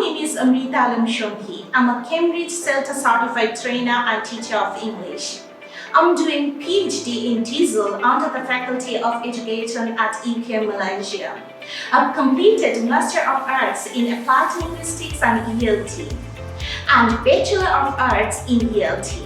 name is Amrita Sandhy. I'm a Cambridge CELTA certified trainer and teacher of English. I'm doing PhD in TESOL under the Faculty of Education at UKM, Malaysia. I've completed Master of Arts in Applied Linguistics and ELT and Bachelor of Arts in ELT.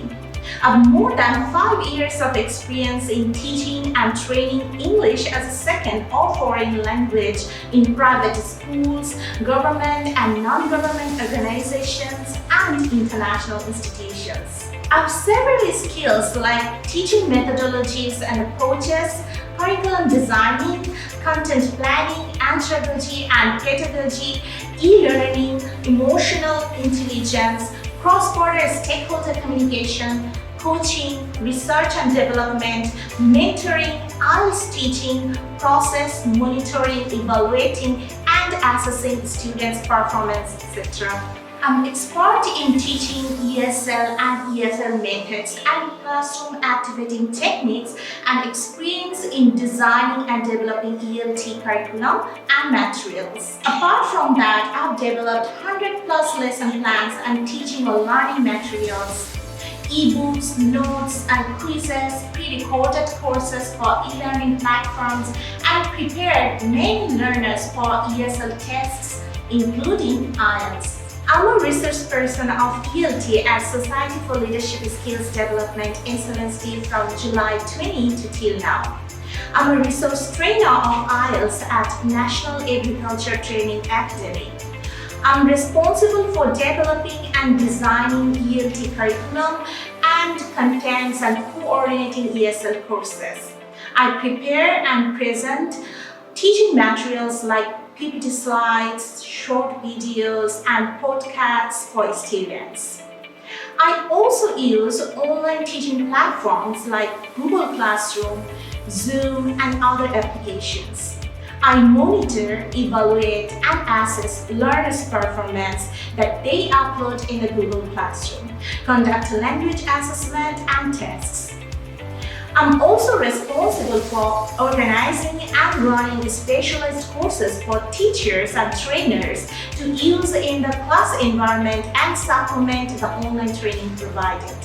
I've more than 5 years of experience in teaching and training English as a second or foreign language in private schools, government and non-government organizations, and international institutions. I have several skills like teaching methodologies and approaches, curriculum designing, content planning, andragogy and pedagogy, e-learning, emotional intelligence, cross-border stakeholder communication, coaching, research and development, mentoring, IELTS teaching, process, monitoring, evaluating, and assessing students' performance, etc. I'm expert in teaching ESL and EFL methods and classroom activating techniques and experience in designing and developing ELT curriculum and materials. Apart from that, I've developed 100+ lesson plans and teaching or learning materials, ebooks, notes and quizzes, pre-recorded courses for e-learning platforms, and prepared many learners for ESL tests, including IELTS. I'm a research person of ELT at Society for Leadership Skills Development SLSD from July 20 to till now. I'm a resource trainer of IELTS at National Agriculture Training Academy. I'm responsible for developing and designing ELT curriculum and contents and coordinating ESL courses. I prepare and present teaching materials like PPT slides, short videos, and podcasts for students. I also use online teaching platforms like Google Classroom, Zoom, and other applications. I monitor, evaluate, and assess learners' performance that they upload in the Google Classroom, conduct language assessment and tests. I'm also responsible for organizing and running specialized courses for teachers and trainers to use in the class environment and supplement the online training provided.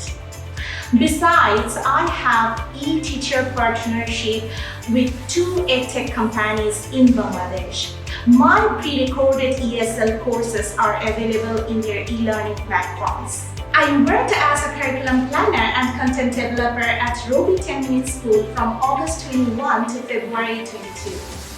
Besides, I have e-teacher partnership with 2 edtech companies in Bangladesh. My pre-recorded ESL courses are available in their e-learning platforms. I worked as a curriculum planner and content developer at Robi 10-Minute School from August 21 to February 22.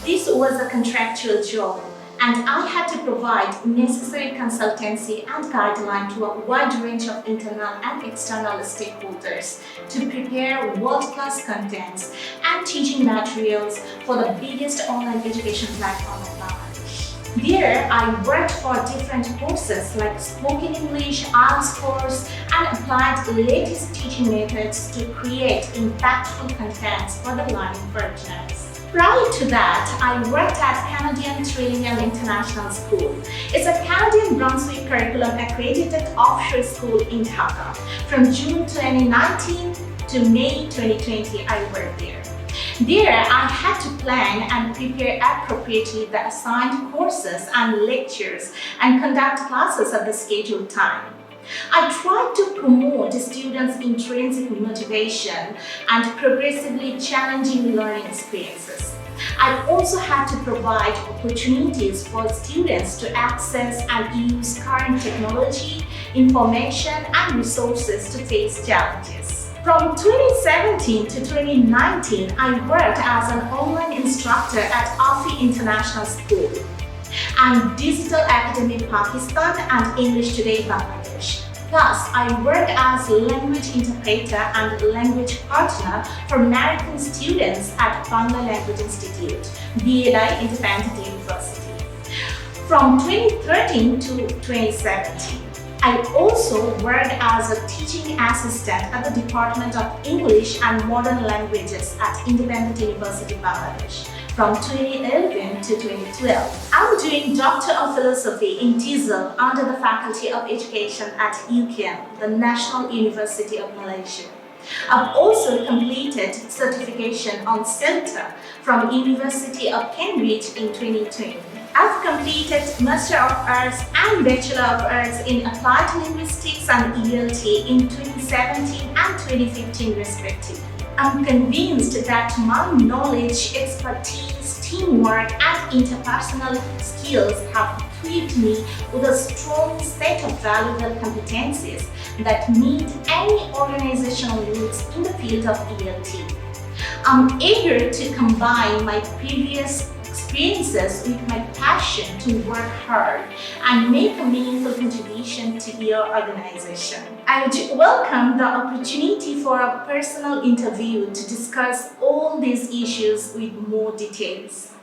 This was a contractual job, and I had to provide necessary consultancy and guideline to a wide range of internal and external stakeholders to prepare world-class contents and teaching materials for the biggest online education platform in Bangladesh. There, I worked for different courses like spoken English, IELTS course, and applied the latest teaching methods to create impactful contents for the learning partners. Prior to that, I worked at Canadian Trillium International School. It's a Canadian Brunswick curriculum accredited offshore school in Dhaka. From June 2019 to May 2020, I worked there. There, I had to plan and prepare appropriately the assigned courses and lectures and conduct classes at the scheduled time. I tried to promote students' intrinsic motivation and progressively challenging learning experiences. I also had to provide opportunities for students to access and use current technology, information, and resources to face challenges. From 2017 to 2019, I worked as an online instructor at AFI International School and Digital Academy Pakistan and English Today Bangladesh. Plus, I worked as language interpreter and language partner for American students at Bangla Language Institute, BLI Independent University. From 2013 to 2017. I also worked as a teaching assistant at the Department of English and Modern Languages at Independent University Bangladesh from 2011 to 2012. I'm doing Doctor of Philosophy in TESOL under the Faculty of Education at UKM, the National University of Malaysia. I've also completed certification on CELTA from University of Cambridge in 2020. I've completed Master of Arts and Bachelor of Arts in Applied Linguistics and ELT in 2017 and 2015 respectively. I'm convinced that my knowledge, expertise, teamwork, and interpersonal skills have equipped me with a strong set of valuable competencies that meet any organizational needs in the field of ELT. I'm eager to combine my previous experiences with my passion to work hard and make a meaningful contribution to your organization. I would welcome the opportunity for a personal interview to discuss all these issues with more details.